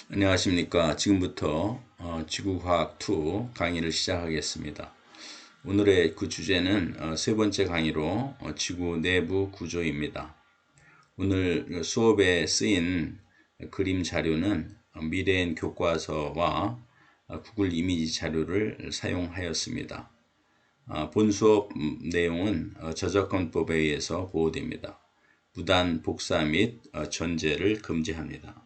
안녕하십니까. 지금부터 지구과학 2 강의를 시작하겠습니다. 오늘의 그 주제는 세 번째 강의로 지구 내부 구조입니다. 오늘 수업에 쓰인 그림 자료는 미래엔 교과서와 구글 이미지 자료를 사용하였습니다. 본 수업 내용은 저작권법에 의해서 보호됩니다. 무단 복사 및 전제를 금지합니다.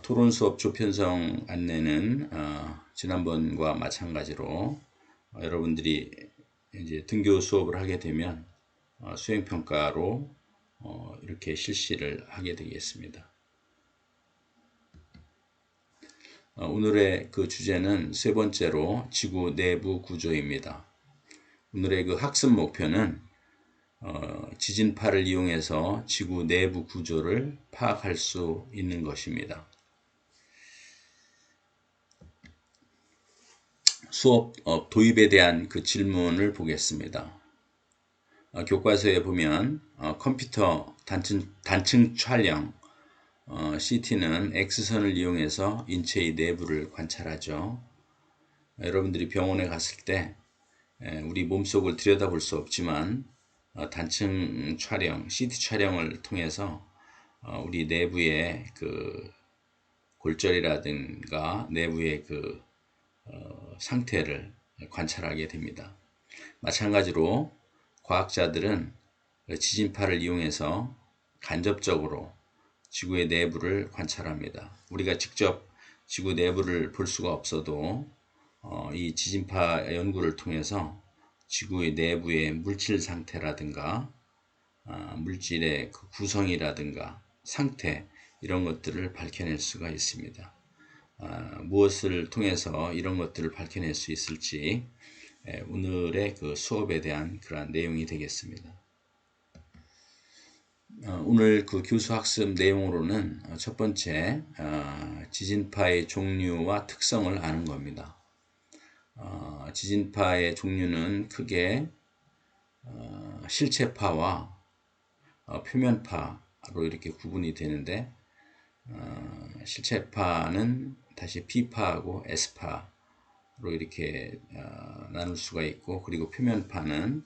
토론 수업 조편성 안내는 지난번과 마찬가지로 여러분들이 이제 등교 수업을 하게 되면 수행평가로 이렇게 실시를 하게 되겠습니다. 오늘의 그 주제는 세 번째로 지구 내부 구조입니다. 오늘의 그 학습 목표는 지진파를 이용해서 지구 내부 구조를 파악할 수 있는 것입니다. 수업 도입에 대한 그 질문을 보겠습니다. 교과서에 보면 컴퓨터 단층 촬영 CT는 X선을 이용해서 인체의 내부를 관찰하죠. 여러분들이 병원에 갔을 때 우리 몸속을 들여다볼 수 없지만 단층 촬영, CT 촬영을 통해서 우리 내부의 그 골절이라든가 내부의 그 상태를 관찰하게 됩니다. 마찬가지로 과학자들은 지진파를 이용해서 간접적으로 지구의 내부를 관찰합니다. 우리가 직접 지구 내부를 볼 수가 없어도 이 지진파 연구를 통해서 지구의 내부의 물질 상태라든가 물질의 그 구성이라든가 상태 이런 것들을 밝혀낼 수가 있습니다. 무엇을 통해서 이런 것들을 밝혀낼 수 있을지 오늘의 그 수업에 대한 그러한 내용이 되겠습니다. 오늘 그 교수 학습 내용으로는 첫 번째 지진파의 종류와 특성을 아는 겁니다. 지진파의 종류는 크게 실체파와 표면파로 이렇게 구분이 되는데 실체파는 다시 P파하고 S파로 이렇게 나눌 수가 있고, 그리고 표면파는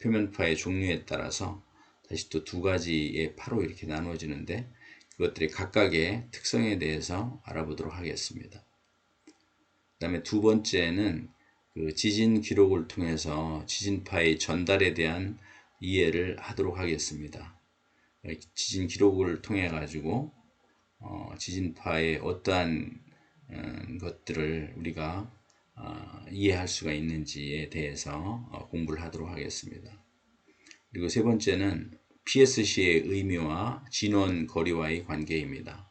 표면파의 종류에 따라서 다시 또 두 가지의 파로 이렇게 나누어지는데, 그것들의 각각의 특성에 대해서 알아보도록 하겠습니다. 그 다음에 두 번째는 그 지진 기록을 통해서 지진파의 전달에 대한 이해를 하도록 하겠습니다. 지진 기록을 통해 가지고 지진파의 어떠한 것들을 우리가 이해할 수가 있는지에 대해서 공부를 하도록 하겠습니다. 그리고 세 번째는 PSC의 의미와 진원 거리와의 관계입니다.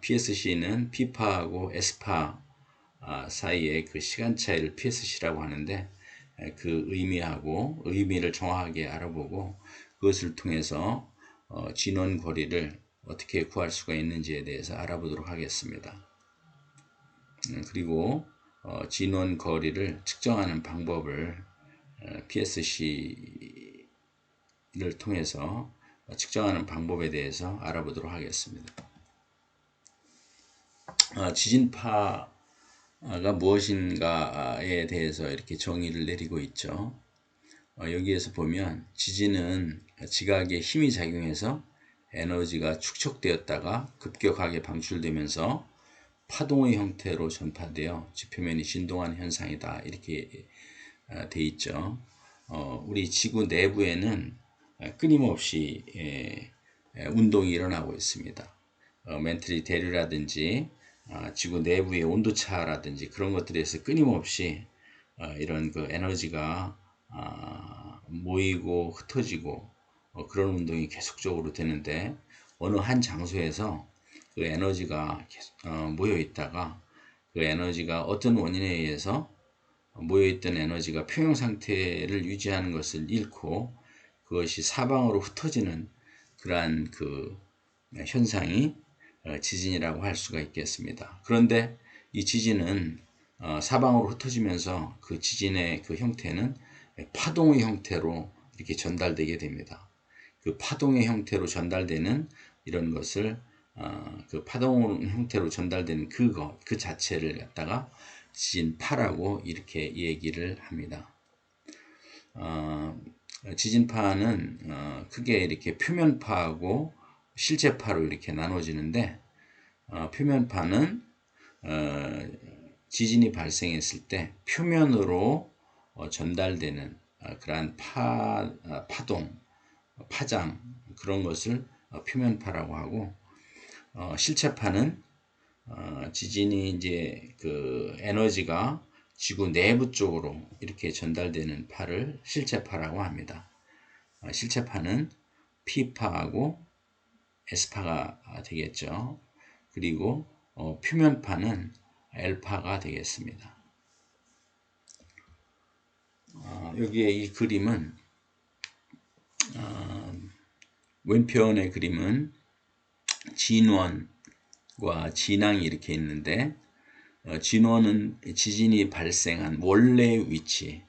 PSC는 P파하고 S파 사이의 그 시간 차이를 PSC라고 하는데, 그 의미하고 의미를 정확하게 알아보고 그것을 통해서 진원 거리를 어떻게 구할 수가 있는지에 대해서 알아보도록 하겠습니다. 그리고 진원 거리를 측정하는 방법을 PSC를 통해서 측정하는 방법에 대해서 알아보도록 하겠습니다. 지진파가 무엇인가에 대해서 이렇게 정의를 내리고 있죠. 여기에서 보면 지진은 지각의 힘이 작용해서 에너지가 축적되었다가 급격하게 방출되면서 파동의 형태로 전파되어 지표면이 진동하는 현상이다, 이렇게 돼 있죠. 우리 지구 내부에는 끊임없이 운동이 일어나고 있습니다. 멘틀리 대류라든지 지구 내부의 온도차라든지 그런 것들에서 끊임없이 이런 그 에너지가 모이고 흩어지고 그런 운동이 계속적으로 되는데, 어느 한 장소에서 그 에너지가 모여 있다가 그 에너지가 어떤 원인에 의해서 모여있던 에너지가 평형 상태를 유지하는 것을 잃고 그것이 사방으로 흩어지는 그러한 그 현상이 지진이라고 할 수가 있겠습니다. 그런데 이 지진은 사방으로 흩어지면서 그 지진의 그 형태는 파동의 형태로 이렇게 전달되게 됩니다. 그 파동의 형태로 전달되는 이런 것을 그 파동 형태로 전달되는 그 자체를 갖다가 지진파라고 이렇게 얘기를 합니다. 지진파는 크게 이렇게 표면파하고 실제파로 이렇게 나눠지는데, 표면파는 지진이 발생했을 때 표면으로 전달되는 그러한 파동, 파장, 그런 것을 표면파라고 하고, 실체파는 지진이 이제 그 에너지가 지구 내부 쪽으로 이렇게 전달되는 파를 실체파라고 합니다. 실체파는 P파하고 S파가 되겠죠. 그리고 표면파는 L파가 되겠습니다. 여기에 이 그림은 왼편의 그림은 진원과 진앙이 이렇게 있는데, 진원은 지진이 발생한 원래 위치를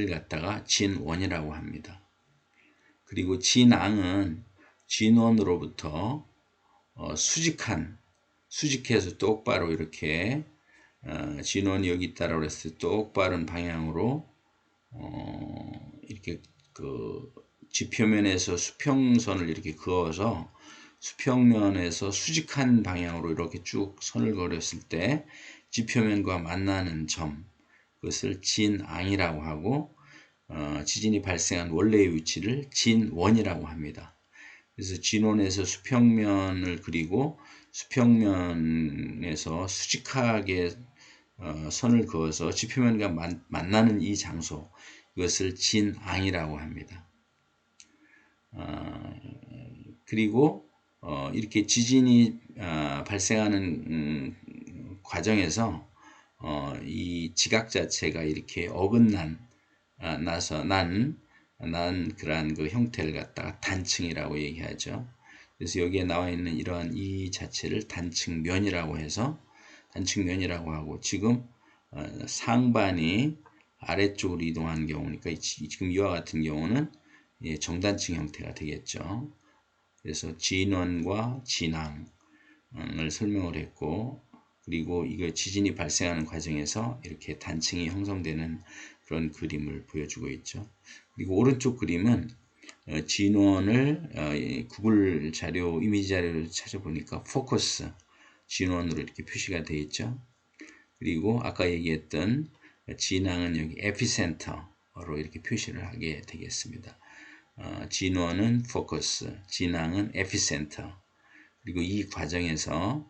갖다가 진원이라고 합니다. 그리고 진앙은 진원으로부터 수직해서 똑바로 이렇게 진원이 여기 있다라고 했을 때 똑바른 방향으로 이렇게 그 지표면에서 수평선을 이렇게 그어서 수평면에서 수직한 방향으로 이렇게 쭉 선을 그렸을 때 지표면과 만나는 점, 그것을 진앙이라고 하고, 지진이 발생한 원래의 위치를 진원이라고 합니다. 그래서 진원에서 수평면을 그리고 수평면에서 수직하게 선을 그어서 지표면과 만나는 이 장소, 이것을 진앙이라고 합니다. 그리고 이렇게 지진이 발생하는 과정에서 이 지각 자체가 이렇게 난 그러한 그 형태를 갖다가 단층이라고 얘기하죠. 그래서 여기에 나와 있는 이러한 이 자체를 단층면이라고 해서 단층면이라고 하고, 지금 상반이 아래쪽으로 이동한 경우니까 지금 이와 같은 경우는 정단층 형태가 되겠죠. 그래서 진원과 진앙을 설명을 했고, 그리고 이거 지진이 발생하는 과정에서 이렇게 단층이 형성되는 그런 그림을 보여주고 있죠. 그리고 오른쪽 그림은 진원을 구글 자료, 이미지 자료를 찾아보니까 포커스, 진원으로 이렇게 표시가 되어 있죠. 그리고 아까 얘기했던 진앙은 여기 에피센터로 이렇게 표시를 하게 되겠습니다. 진원은 포커스, 진앙은 에피센터. 그리고 이 과정에서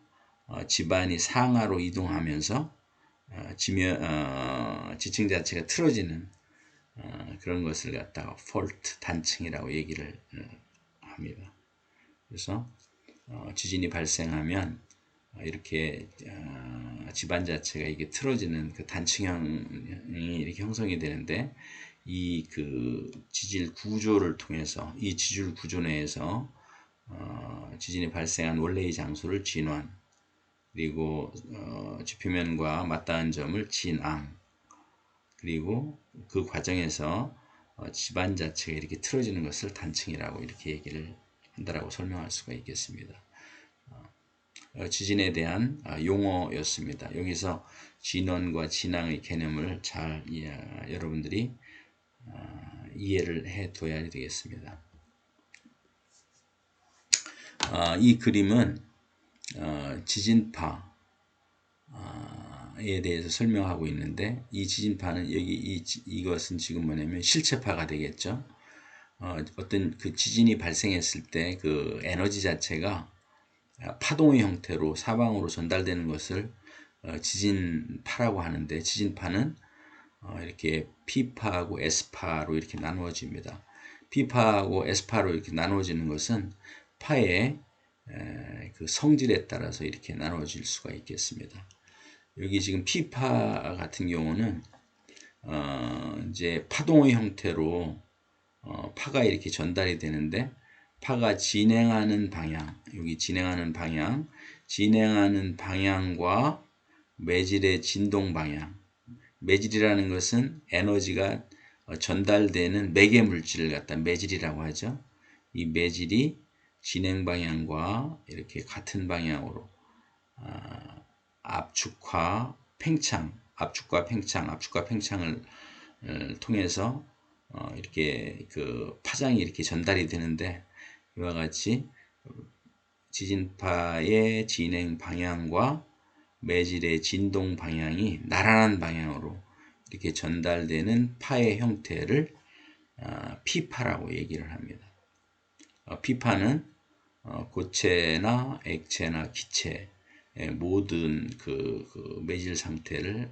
지반이 상하로 이동하면서 지층 자체가 틀어지는 그런 것을 갖다가 폴트, 단층이라고 얘기를 합니다. 그래서 지진이 발생하면 이렇게 지반 자체가 이게 틀어지는 그 단층형이 이렇게 형성이 되는데, 이 그 지질 구조를 통해서, 이 지질 구조 내에서 지진이 발생한 원래의 장소를 진원, 그리고 지표면과 맞닿은 점을 진앙, 그리고 그 과정에서 지반 자체가 이렇게 틀어지는 것을 단층이라고 이렇게 얘기를 한다라고 설명할 수가 있겠습니다. 지진에 대한 용어였습니다. 여기서 진원과 진앙의 개념을 잘 여러분들이 이해를 해 둬야 되겠습니다. 이 그림은 지진파에 대해서 설명하고 있는데, 이 지진파는 이것은 지금 뭐냐면 실체파가 되겠죠. 어떤 그 지진이 발생했을 때 그 에너지 자체가 파동의 형태로 사방으로 전달되는 것을 지진파라고 하는데, 지진파는 이렇게 P파하고 S파로 이렇게 나누어집니다. P파하고 S파로 이렇게 나누어지는 것은 파의 그 성질에 따라서 이렇게 나누어질 수가 있겠습니다. 여기 지금 P파 같은 경우는 이제 파동의 형태로 파가 이렇게 전달이 되는데, 파가 진행하는 방향, 여기 진행하는 방향과 매질의 진동 방향, 매질이라는 것은 에너지가 전달되는 매개 물질을 갖다 매질이라고 하죠. 이 매질이 진행 방향과 이렇게 같은 방향으로 압축과 팽창, 압축과 팽창을 통해서 이렇게 그 파장이 이렇게 전달이 되는데, 이와 같이 지진파의 진행 방향과 매질의 진동 방향이 나란한 방향으로 이렇게 전달되는 파의 형태를 P파라고 얘기를 합니다. P파는 고체나 액체나 기체의 모든 그 매질 상태를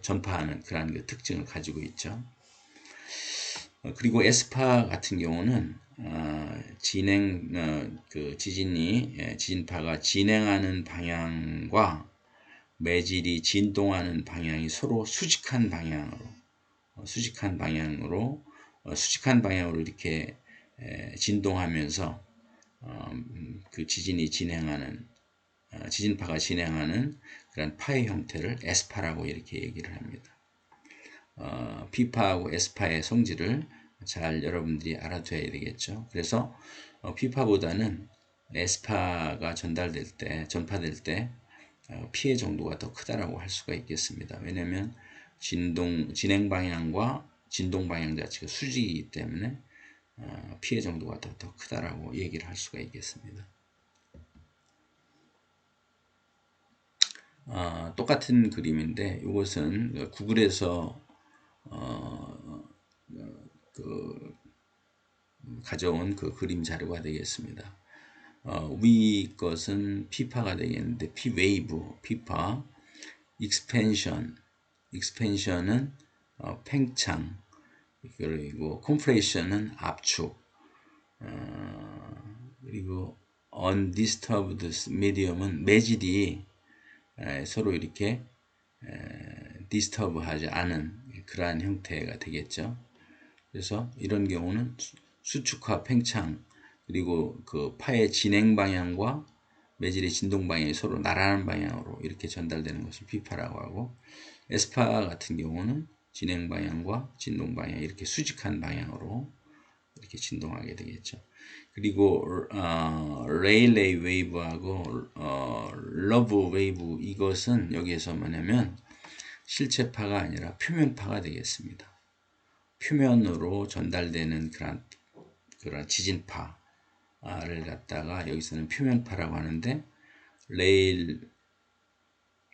전파하는 그러한 그 특징을 가지고 있죠. 그리고 S파 같은 경우는 그 지진파가 진행하는 방향과 매질이 진동하는 방향이 서로 수직한 방향으로 이렇게 진동하면서 그 지진파가 진행하는 그런 파의 형태를 S파라고 이렇게 얘기를 합니다. P파하고 S파의 성질을 잘 여러분들이 알아둬야 되겠죠. 그래서 P파보다는 S파가 전파될 때 피해 정도가 더 크다라고 할 수가 있겠습니다. 왜냐하면 진행 방향과 진동 방향 자체가 수직이기 때문에 피해 정도가 더 크다라고 얘기를 할 수가 있겠습니다. 똑같은 그림인데 이것은 구글에서 가져온 그 그림 자료가 되겠습니다. 위 것은 P파가 되겠는데 P파, 익스펜션은 팽창, 그리고 컴프레션은 압축, 그리고 undisturbed medium은 매질이 서로 이렇게 디스터브하지 않은 그러한 형태가 되겠죠. 그래서 이런 경우는 수축과 팽창, 그리고 그 파의 진행 방향과 매질의 진동 방향이 서로 나란한 방향으로 이렇게 전달되는 것을 P파라고 하고, S파 같은 경우는 진행 방향과 진동 방향이 이렇게 수직한 방향으로 이렇게 진동하게 되겠죠. 그리고 레일레이 웨이브하고 러브 웨이브, 이것은 여기에서 뭐냐면 실체파가 아니라 표면파가 되겠습니다. 표면으로 전달되는 그런 지진파를 갖다가 여기서는 표면파라고 하는데,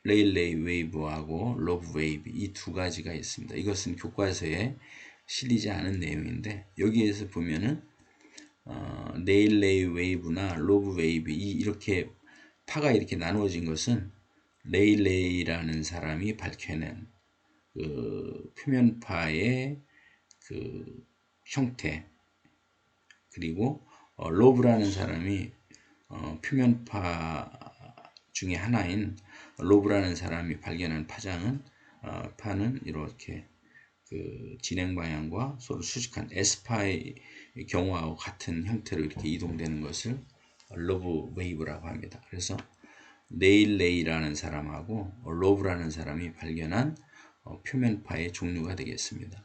레일레이 웨이브하고 러브 웨이브, 이 두 가지가 있습니다. 이것은 교과서에 실리지 않은 내용인데, 여기에서 보면은 레일레이 웨이브나 러브 웨이브, 이렇게 파가 이렇게 나누어진 것은 레일레이라는 사람이 밝혀낸 그 표면파의 그 형태, 그리고 로브라는 사람이 표면파 중에 하나인 로브라는 사람이 발견한 파는 이렇게 그 진행 방향과 서로 수직한 S파의 경우와 같은 형태로 이렇게 이동되는 것을 러브 웨이브라고 합니다. 그래서 레일레이라는 사람하고 로브라는 사람이 발견한 표면파의 종류가 되겠습니다.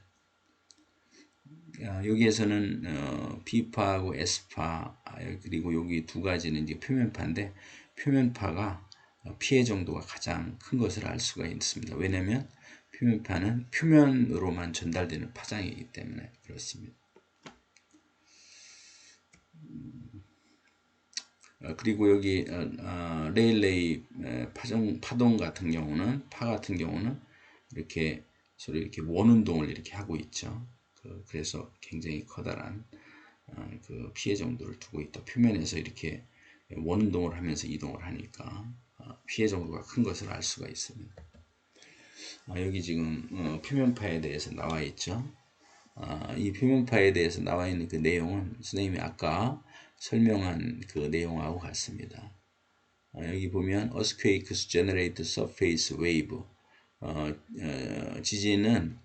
여기에서는 B파하고 S파, 그리고 여기 두 가지는 이제 표면파인데, 표면파가 피해 정도가 가장 큰 것을 알 수가 있습니다. 왜냐하면 표면파는 표면으로만 전달되는 파장이기 때문에 그렇습니다. 그리고 여기 레일레이 파동 같은 경우는, 파 같은 경우는 이렇게 서로 이렇게 원운동을 이렇게 하고 있죠. 그래서 굉장히 커다란 그 피해 정도를 두고 있다. 표면에서 이렇게 원운동을 하면서 이동을 하니까 피해 정도가 큰 것을 알 수가 있습니다. 여기 지금 표면파에 대해서 나와 있죠. 이 표면파에 대해서 나와 있는 그 내용은 선생님이 아까 설명한 그 내용하고 같습니다. 여기 보면 earthquakes generate surface wave, 지진은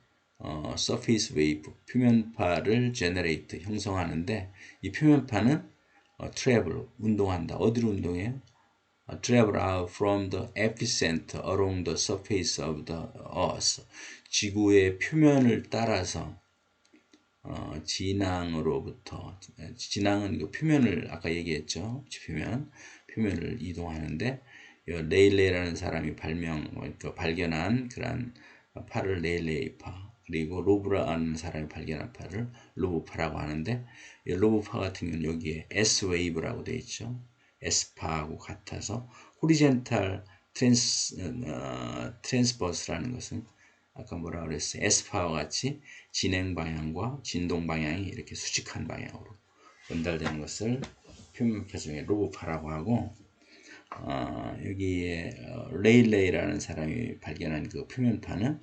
surface wave, 표면파를 generate, 형성하는데, 이 표면파는 travel, 운동한다. 어디로 운동해요? travel out from the epicenter along the surface of the earth. 지구의 표면을 따라서 진앙으로부터, 진앙은 그 표면을 아까 얘기했죠. 표면을 이동하는데 레일레이라는 사람이 발견한 그런 파를 레일레이파, 그리고 로브라는 사람이 발견한 파를 로브파라고 하는데, 이 로브파 같은 경우는 여기에 S 웨이브라고 되어 있죠. S파하고 같아서 호리젠탈 트랜스버스라는 것은 아까 뭐라 그랬어요? S파와 같이 진행 방향과 진동 방향이 이렇게 수직한 방향으로 전달되는 것을 표면파 중에 로브파라고 하고, 여기에 레일레이라는 사람이 발견한 그 표면파는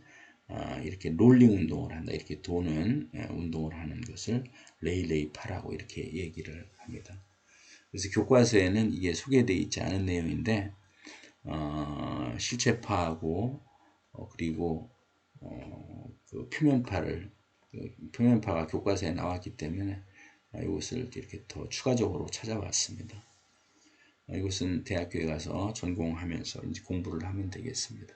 이렇게 롤링 운동을 한다, 이렇게 도는 운동을 하는 것을 레일레이파라고 이렇게 얘기를 합니다. 그래서 교과서에는 이게 소개되어 있지 않은 내용인데, 실체파하고 그리고 그 표면파가 교과서에 나왔기 때문에 이것을 이렇게 더 추가적으로 찾아봤습니다. 이것은 대학교에 가서 전공하면서 이제 공부를 하면 되겠습니다.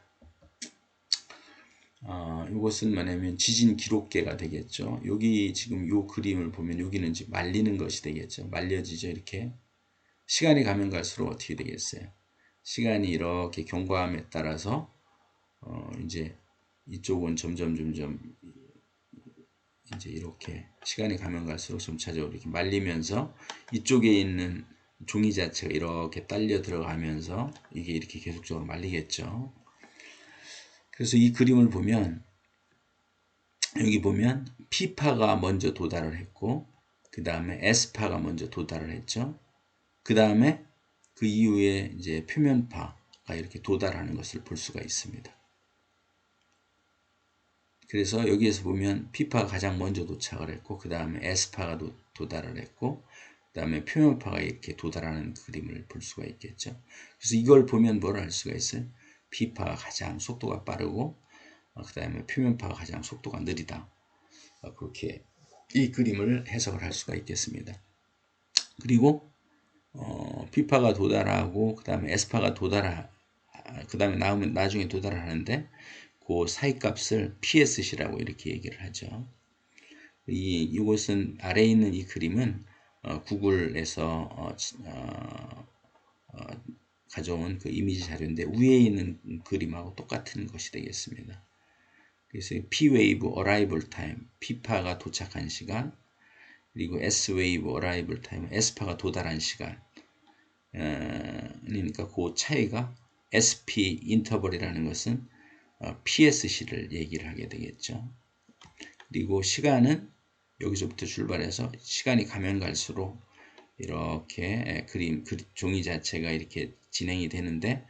이것은 뭐냐면 지진 기록계가 되겠죠. 여기 지금 이 그림을 보면 여기는 이제 말리는 것이 되겠죠. 말려지죠. 이렇게 시간이 가면 갈수록 어떻게 되겠어요? 시간이 이렇게 경과함에 따라서 이제 이쪽은 점점 이제 이렇게 시간이 가면 갈수록 점차적으로 이렇게 말리면서 이쪽에 있는 종이 자체가 이렇게 딸려 들어가면서 이게 이렇게 계속적으로 말리겠죠. 그래서 이 그림을 보면 여기 보면 P파가 먼저 도달을 했고, 그 다음에 S파가 먼저 도달을 했죠. 그 다음에 그 이후에 이제 표면파가 이렇게 도달하는 것을 볼 수가 있습니다. 그래서 여기에서 보면 P파가 가장 먼저 도착을 했고, 그 다음에 S파가 도달을 했고, 그 다음에 표면파가 이렇게 도달하는 그림을 볼 수가 있겠죠. 그래서 이걸 보면 뭘 알 수가 있어요? P파가 가장 속도가 빠르고, 그 다음에 표면파가 가장 속도가 느리다. 그렇게 이 그림을 해석을 할 수가 있겠습니다. 그리고 P파가 도달하고 그 다음에 S파가 그 다음에 나중에 도달을 하는데 그 사이 값을 PSC라고 이렇게 얘기를 하죠. 이곳은 아래에 있는 이 그림은 구글에서 가져온 그 이미지 자료인데 위에 있는 그림하고 똑같은 것이 되겠습니다. 그래서 P-Wave Arrival Time, P파가 도착한 시간, 그리고 S-Wave Arrival Time, S파가 도달한 시간, 그러니까 그 차이가 SP 인터벌이라는 것은 PSC를 얘기를 하게 되겠죠. 그리고 시간은 여기서부터 출발해서 시간이 가면 갈수록 이렇게 종이 자체가 이렇게 진행이 되는데,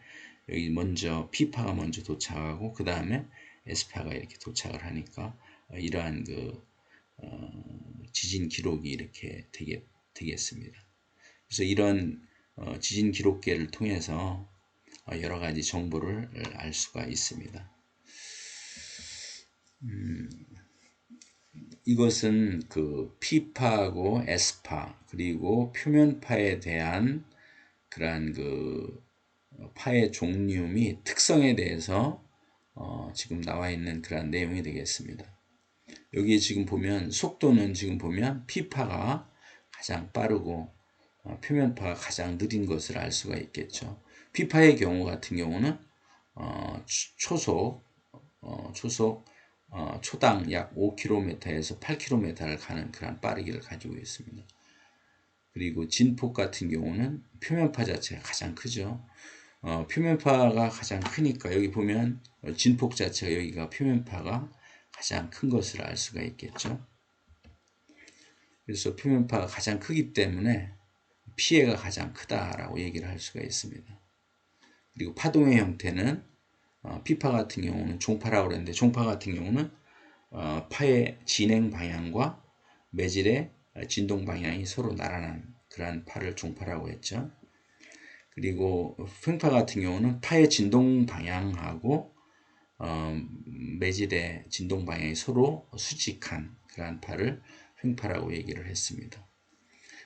여기 먼저 P파가 먼저 도착하고 그 다음에 S파가 이렇게 도착을 하니까 이러한 그 지진 기록이 이렇게 되겠습니다. 그래서 이런 지진 기록계를 통해서 여러 가지 정보를 알 수가 있습니다. 이것은 그 P파하고 S파 그리고 표면파에 대한 그러한 그 파의 종류 및 특성에 대해서 지금 나와 있는 그런 내용이 되겠습니다. 여기 지금 보면 속도는 지금 보면 P파가 가장 빠르고 표면파가 가장 느린 것을 알 수가 있겠죠. P파의 경우 같은 경우는 초당 약 5km에서 8km를 가는 그런 빠르기를 가지고 있습니다. 그리고 진폭 같은 경우는 표면파 자체가 가장 크죠. 표면파가 가장 크니까 여기 보면 진폭 자체가 여기가 표면파가 가장 큰 것을 알 수가 있겠죠. 그래서 표면파가 가장 크기 때문에 피해가 가장 크다라고 얘기를 할 수가 있습니다. 그리고 파동의 형태는 P파 같은 경우는 종파라고 그랬는데, 종파 같은 경우는 파의 진행 방향과 매질의 진동 방향이 서로 나란한 그러한 파를 종파라고 했죠. 그리고 횡파 같은 경우는 파의 진동 방향하고 매질의 진동 방향이 서로 수직한 그러한 파를 횡파라고 얘기를 했습니다.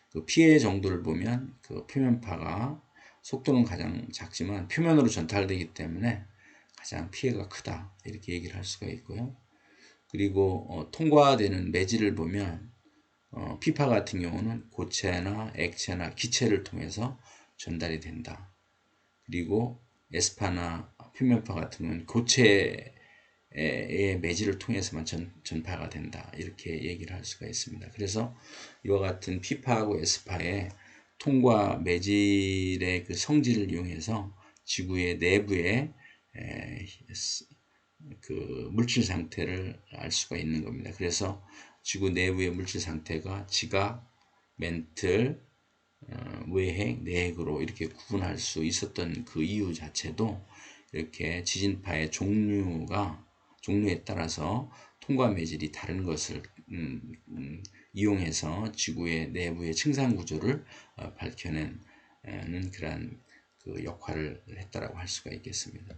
그 피해 정도를 보면 그 표면파가 속도는 가장 작지만 표면으로 전달되기 때문에 가장 피해가 크다 이렇게 얘기를 할 수가 있고요. 그리고 통과되는 매질을 보면 피파 같은 경우는 고체나 액체나 기체를 통해서 전달이 된다. 그리고 에스파나 표면파 같은 경우는 고체의 매질을 통해서만 전파가 된다. 이렇게 얘기를 할 수가 있습니다. 그래서 이와 같은 피파하고 에스파의 통과 매질의 그 성질을 이용해서 지구의 내부의 그 물질 상태를 알 수가 있는 겁니다. 그래서 지구 내부의 물질 상태가 지각, 멘틀, 외핵, 내핵으로 이렇게 구분할 수 있었던 그 이유 자체도 이렇게 지진파의 종류에 따라서 통과 매질이 다른 것을 이용해서 지구의 내부의 층산 구조를 밝혀내는 그러한 그 역할을 했다라고 할 수가 있겠습니다.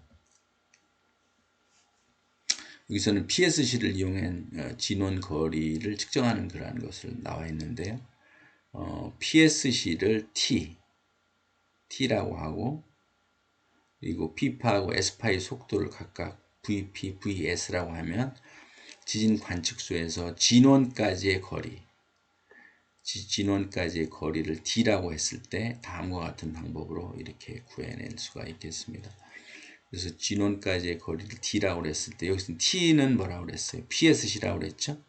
여기서는 PSC를 이용한 진원 거리를 측정하는 그러한 것을 나와 있는데요. PSC를 T라고 하고, 그리고 P파하고 S파의 속도를 각각 VP, VS라고 하면 지진 관측소에서 진원까지의 거리를 D라고 했을 때 다음과 같은 방법으로 이렇게 구해낼 수가 있겠습니다. 그래서 진원까지의 거리를 D라고 했을 때 여기서 T는 뭐라고 그랬어요? PSC라고 그랬죠?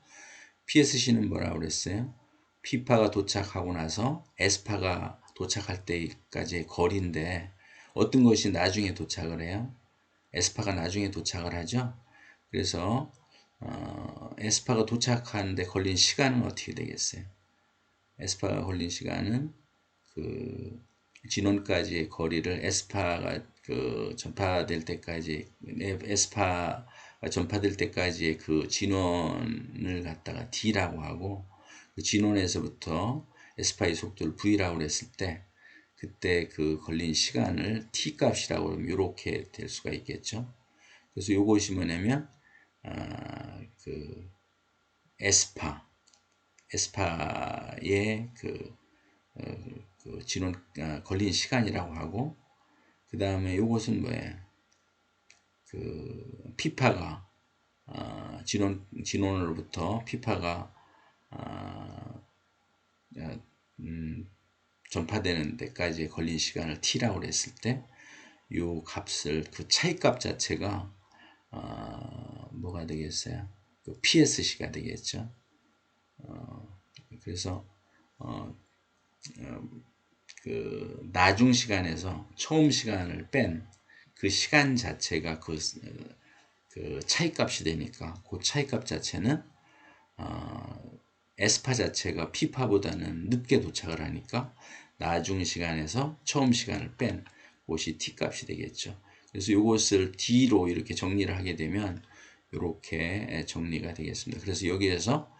PSC는 뭐라고 그랬어요? P파가 도착하고 나서 S파가 도착할 때까지의 거리인데 어떤 것이 나중에 도착을 해요? S파가 나중에 도착을 하죠? 그래서 S파가 도착하는데 걸린 시간은 어떻게 되겠어요? S파가 걸린 시간은 그 진원까지의 거리를 S파가 그 전파될 때까지 S파가 전파될 때까지의 그 진원을 갖다가 D라고 하고 그 진원에서부터 S파의 속도를 V라고 했을 때 그때 그 걸린 시간을 T 값이라고 하면 이렇게 될 수가 있겠죠. 그래서 요것이 뭐냐면 그 에스파의 그 진원 걸린 시간이라고 하고 그 다음에 요것은 뭐예요? 그 피파가 진원으로부터 피파가 전파되는 데까지 걸린 시간을 t라고 했을 때 요 값을 그 차이값 자체가 뭐가 되겠어요? 그 PSC가 되겠죠. 그래서 그 나중 시간에서 처음 시간을 뺀 그 시간 자체가 그 차이값이 되니까 그 차이값 자체는 에스파 자체가 피파보다는 늦게 도착을 하니까 나중 시간에서 처음 시간을 뺀 곳이 t 값이 되겠죠. 그래서 이것을 d로 이렇게 정리를 하게 되면 이렇게 정리가 되겠습니다. 그래서 여기에서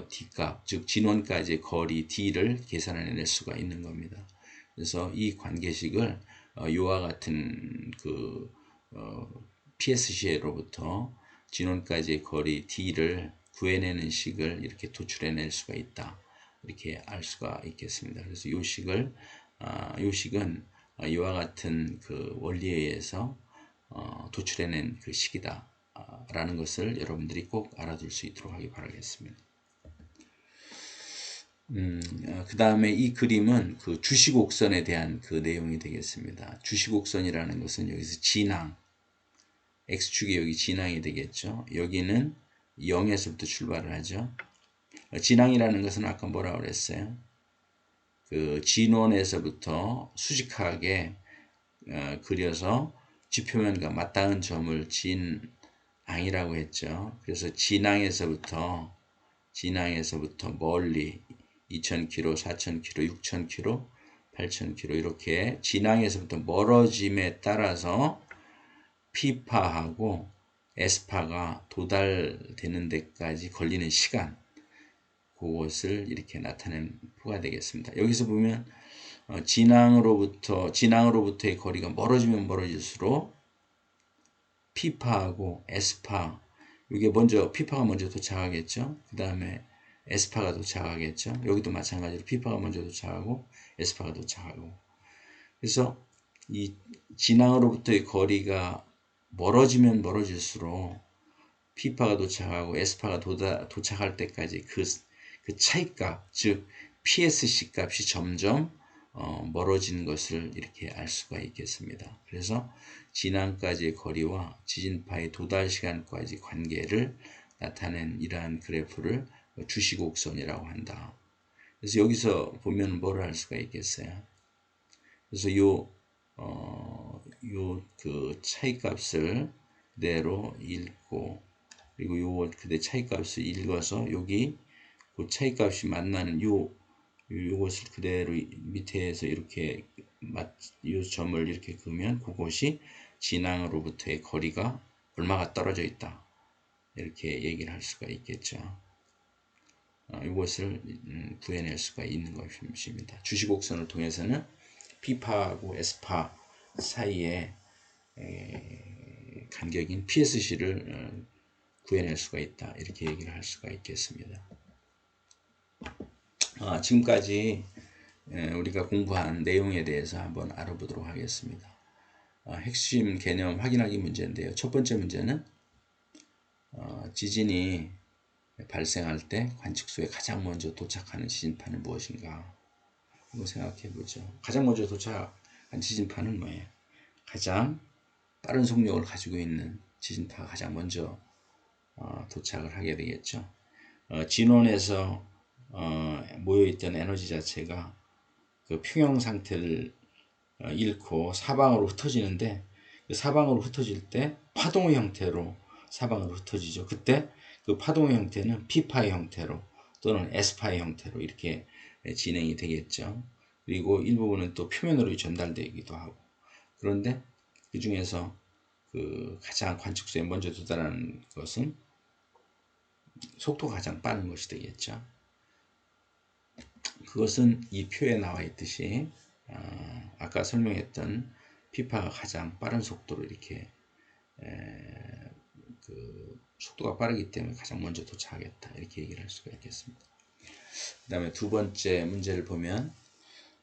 d값, 즉 진원까지의 거리 d를 계산해낼 수가 있는 겁니다. 그래서 이 관계식을 이와 같은 그 PSC로부터 진원까지의 거리 d를 구해내는 식을 이렇게 도출해낼 수가 있다. 이렇게 알 수가 있겠습니다. 그래서 이 식은 이와 같은 그 원리에 의해서 도출해낸 그 식이다. 라는 것을 여러분들이 꼭 알아둘 수 있도록 하기 바라겠습니다. 그 다음에 이 그림은 그 주시곡선에 대한 그 내용이 되겠습니다. 주시곡선이라는 것은 여기서 진항, X축이 여기 진항이 되겠죠. 여기는 0에서부터 출발을 하죠. 진항이라는 것은 아까 뭐라고 그랬어요? 그 진원에서부터 수직하게 그려서 지표면과 맞닿은 점을 진항이라고 했죠. 그래서 진항에서부터 멀리 2000km, 4000km, 6000km, 8000km 이렇게 진항에서부터 멀어짐에 따라서 P파하고 S파가 도달되는 데까지 걸리는 시간, 그것을 이렇게 나타낸 표가 되겠습니다. 여기서 보면 진항으로부터의 거리가 멀어지면 멀어질수록 P파하고 S파, 이게 먼저 P파가 먼저 도착하겠죠. 그 다음에 S파가 도착하겠죠. 여기도 마찬가지로 P파가 먼저 도착하고 S파가 도착하고. 그래서 이 진앙으로부터의 거리가 멀어지면 멀어질수록 P파가 도착하고 S파가 도착할 때까지 그 차이값, 즉 PSC 값이 점점 멀어지는 것을 이렇게 알 수가 있겠습니다. 그래서 진앙까지의 거리와 지진파의 도달 시간까지 관계를 나타낸 이러한 그래프를 주시곡선이라고 한다. 그래서 여기서 보면 뭐를 알 수가 있겠어요? 그래서 그 차이값을 그대로 읽고, 그리고 요 그대 차이값을 읽어서 여기 그 차이값이 만나는 요것을 그대로 밑에서 이렇게 요 점을 이렇게 그으면 그것이 진앙으로부터의 거리가 얼마가 떨어져 있다, 이렇게 얘기를 할 수가 있겠죠. 이것을 구해낼 수가 있는 것입니다. 주시곡선을 통해서는 P파하고 S파 사이의 간격인 PSC를 구해낼 수가 있다, 이렇게 얘기를 할 수가 있겠습니다. 지금까지 우리가 공부한 내용에 대해서 한번 알아보도록 하겠습니다. 핵심 개념 확인하기 문제인데요. 첫 번째 문제는 지진이 발생할 때 관측소에 가장 먼저 도착하는 지진파는 무엇인가? 한번 생각해 보죠. 가장 먼저 도착한 지진파는 뭐예요? 가장 빠른 속력을 가지고 있는 지진파가 가장 먼저 도착을 하게 되겠죠. 진원에서 모여있던 에너지 자체가 그 평형 상태를 잃고 사방으로 흩어지는데, 그 사방으로 흩어질 때 파동의 형태로 사방으로 흩어지죠. 그때 그 파동의 형태는 P파의 형태로 또는 S파의 형태로 이렇게 진행이 되겠죠. 그리고 일부분은 또 표면으로 전달되기도 하고. 그런데 그 중에서 그 가장 관측소에 먼저 도달하는 것은 속도가 가장 빠른 것이 되겠죠. 그것은 이 표에 나와 있듯이 아까 설명했던 P파가 가장 빠른 속도로 이렇게 그 속도가 빠르기 때문에 가장 먼저 도착하겠다, 이렇게 얘기를 할 수가 있겠습니다. 그 다음에 두 번째 문제를 보면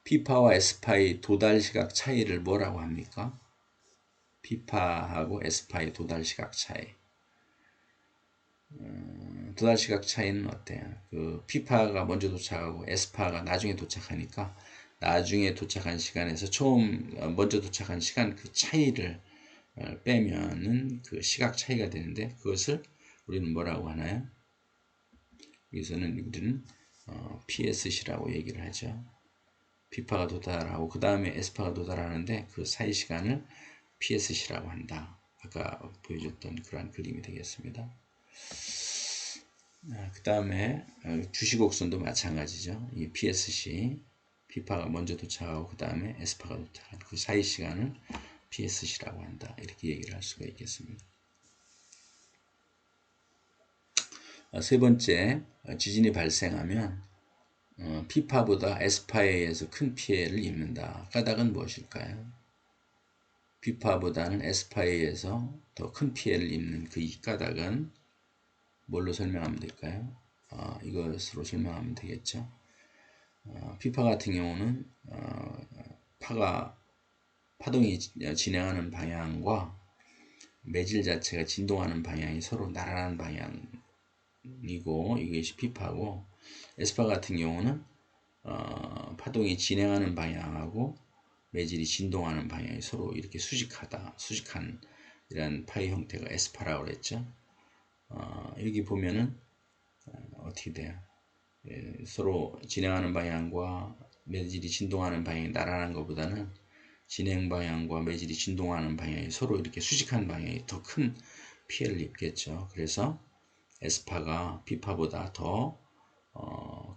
P파와 S파의 도달 시각 차이를 뭐라고 합니까? P파하고 S파의 도달 시각 차이. 도달 시각 차이는 어때요? 그 P파가 먼저 도착하고 S파가 나중에 도착하니까 나중에 도착한 시간에서 처음 먼저 도착한 시간 그 차이를 빼면은 그 시각 차이가 되는데, 그것을 우리는 뭐라고 하나요? 여기서는 우리는 PSC라고 얘기를 하죠. P파가 도달하고 그 다음에 S파가 도달하는데 그 사이 시간을 PSC라고 한다. 아까 보여줬던 그러한 그림이 되겠습니다. 그 다음에 주시곡선도 마찬가지죠. 이 PSC, P파가 먼저 도착하고 그 다음에 S파가 도착하는 그 사이 시간을 PSC라고 한다, 이렇게 얘기를 할 수가 있겠습니다. 세 번째, 지진이 발생하면 P파보다 S파에 의해서 큰 피해를 입는다. 까닭은 무엇일까요? P파보다는 S파에 의해서 더 큰 피해를 입는 그 이 까닭은 뭘로 설명하면 될까요? 이것으로 설명하면 되겠죠. P파 같은 경우는 파동이 진행하는 방향과 매질 자체가 진동하는 방향이 서로 나란한 방향이고, 이것이 P파고, S파 같은 경우는 파동이 진행하는 방향하고 매질이 진동하는 방향이 서로 이렇게 수직한 이런 파의 형태가 S파라고 그랬죠. 여기 보면은 어떻게 돼요? 서로 진행하는 방향과 매질이 진동하는 방향이 나란한 것보다는 진행 방향과 매질이 진동하는 방향이 서로 이렇게 수직한 방향이 더 큰 피해를 입겠죠. 그래서 S파가 P파보다 더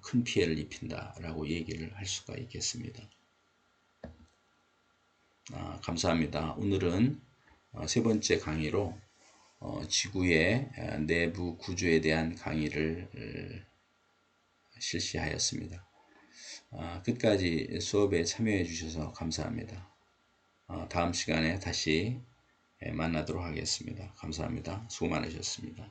큰 피해를 입힌다라고 얘기를 할 수가 있겠습니다. 감사합니다. 오늘은 세 번째 강의로 지구의 내부 구조에 대한 강의를 실시하였습니다. 끝까지 수업에 참여해 주셔서 감사합니다. 다음 시간에 다시 만나도록 하겠습니다. 감사합니다. 수고 많으셨습니다.